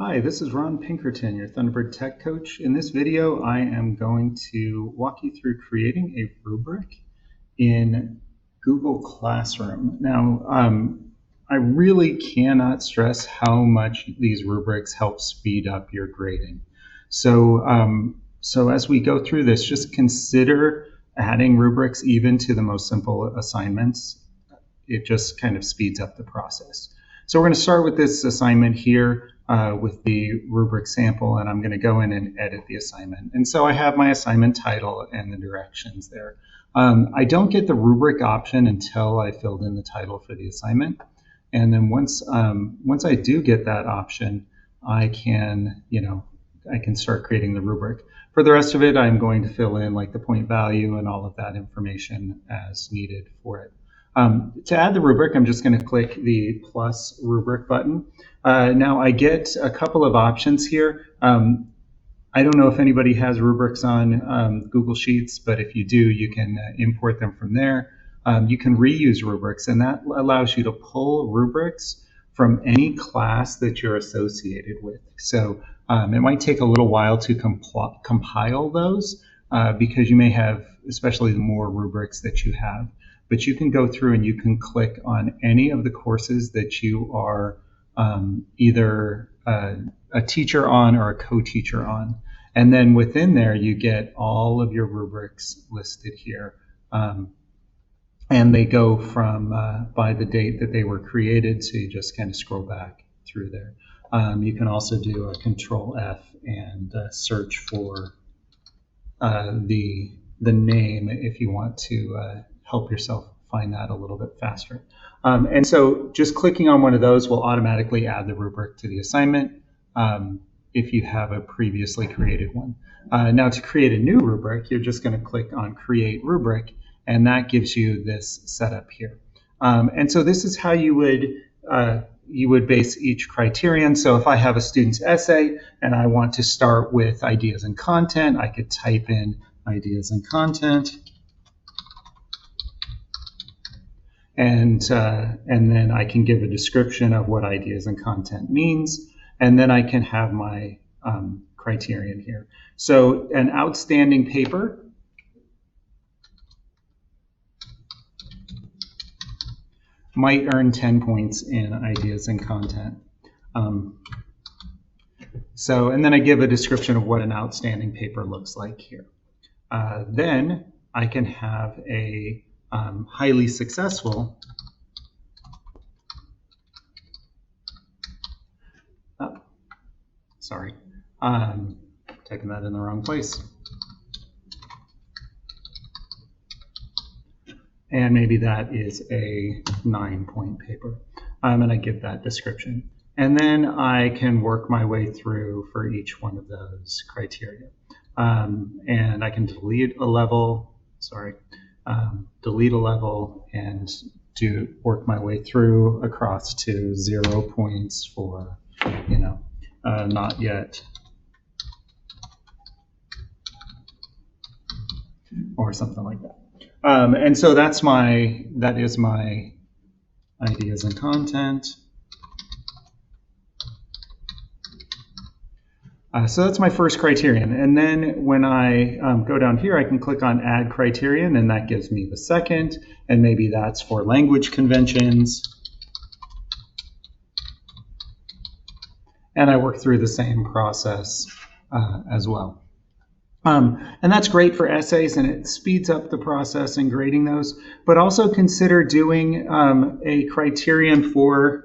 Hi, this is Ron Pinkerton, your Thunderbird Tech Coach. In this video, I am going to walk you through creating a rubric in Google Classroom. Now, I really cannot stress how much these rubrics help speed up your grading. So as we go through this, just consider adding rubrics even to the most simple assignments. It just kind of speeds up the process. So we're going to start with this assignment here with the rubric sample, and I'm going to go in and edit the assignment. And so I have my assignment title and the directions there. I don't get the rubric option until I filled in the title for the assignment. And then once I do get that option, I can start creating the rubric. For the rest of it, I'm going to fill in like the point value and all of that information as needed for it. To add the rubric, I'm just going to click the plus rubric button. Now I get a couple of options here. I don't know if anybody has rubrics on Google Sheets, but if you do, you can import them from there. You can reuse rubrics, and that allows you to pull rubrics from any class that you're associated with. So it might take a little while to compile those because you may have, especially the more rubrics that you have. But you can go through and you can click on any of the courses that you are either a teacher on or a co-teacher on. And then within there, you get all of your rubrics listed here. And they go from by the date that they were created, so you just kind of scroll back through there. You can also do a Control F and search for the name if you want to help yourself find that a little bit faster. And so just clicking on one of those will automatically add the rubric to the assignment if you have a previously created one. Now to create a new rubric, you're just going to click on Create Rubric, and that gives you this setup here. And so this is how you would base each criterion. So if I have a student's essay and I want to start with ideas and content, I could type in ideas and content. And then I can give a description of what ideas and content means, and then I can have my criterion here. So an outstanding paper might earn 10 points in ideas and content. And then I give a description of what an outstanding paper looks like here. Then I can have a highly successful typing that in the wrong place. And maybe that is a 9-point paper. And I give that description. And then I can work my way through for each one of those criteria. And I can delete a level, and work my way through across to 0 points for, not yet, or something like that. And so that is my ideas and content. So that's my first criterion. And then when I go down here, I can click on Add Criterion, and that gives me the second. And maybe that's for language conventions. And I work through the same process as well. And that's great for essays, and it speeds up the process in grading those. But also consider doing a criterion for,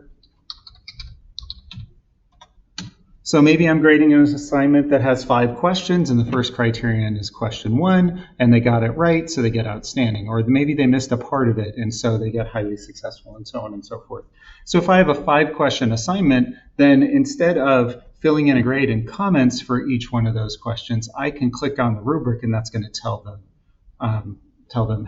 so maybe I'm grading an assignment that has 5 questions, and the first criterion is question 1, and they got it right, so they get outstanding. Or maybe they missed a part of it, and so they get highly successful, and so on and so forth. So if I have a 5-question assignment, then instead of filling in a grade and comments for each one of those questions, I can click on the rubric, and that's going to tell them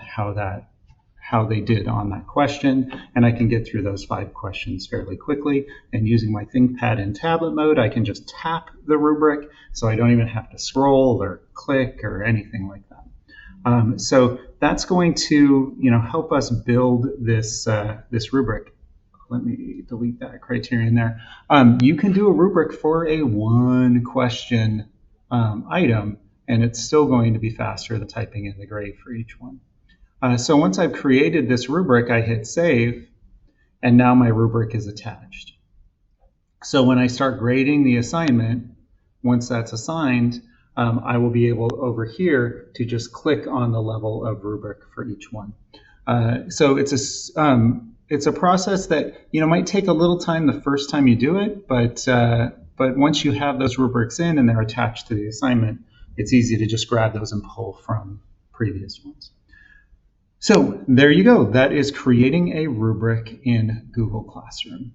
how they did on that question, and I can get through those 5 questions fairly quickly. And using my ThinkPad in tablet mode, I can just tap the rubric, so I don't even have to scroll or click or anything like that. So that's going to help us build this rubric let me delete that criterion there. You can do a rubric for a one question item, and it's still going to be faster than typing in the grade for each one. So once I've created this rubric, I hit save, and now my rubric is attached. So when I start grading the assignment, once that's assigned, I will be able over here to just click on the level of rubric for each one. So it's a process that might take a little time the first time you do it, but once you have those rubrics in and they're attached to the assignment, it's easy to just grab those and pull from previous ones. So there you go. That is creating a rubric in Google Classroom.